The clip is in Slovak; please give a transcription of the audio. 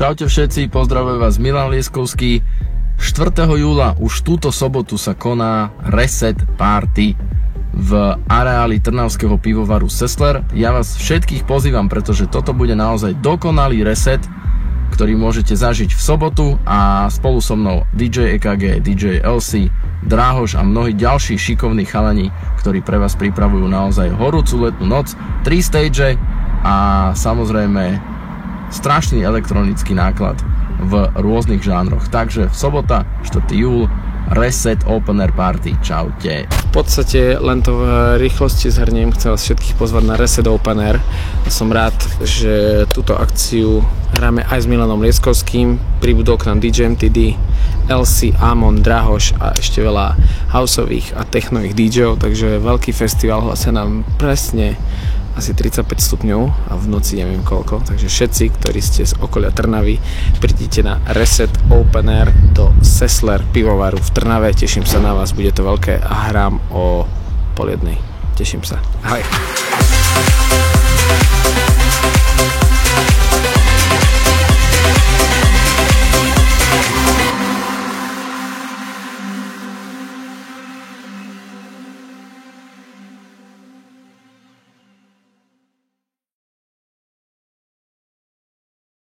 Čaute všetci, pozdravuje vás Milan Lieskovský. 4. júla už túto sobotu sa koná Reset Party v areáli trnavského pivovaru Sessler. Ja vás všetkých pozývam, pretože toto bude naozaj dokonalý reset, ktorý môžete zažiť v sobotu a spolu so mnou DJ EKG, DJ LC, Dráhoš a mnohí ďalší šikovní chalani, ktorí pre vás pripravujú naozaj horúcu letnú noc, 3 stage a samozrejme strašný elektronický náklad v rôznych žánroch. Takže v sobota, 4. júl, Reset Open Air Party. Čaute. V podstate len to v rýchlosti zhrniem, chcem vás všetkých pozvať na Reset Open Air. Som rád, že túto akciu hráme aj s Milanom Lieskovským, pribudol k nám DJ MTD, LC, Amon, Drahoš a ešte veľa houseových a technových DJov, takže veľký festival, hlasia nám presne asi 35 stupňov a v noci neviem koľko, takže všetci, ktorí ste z okolia Trnavy, prídite na Reset Open Air do Sessler pivovaru v Trnave, teším sa na vás, bude to veľké a hrám o 12:30. Teším sa. Ahoj.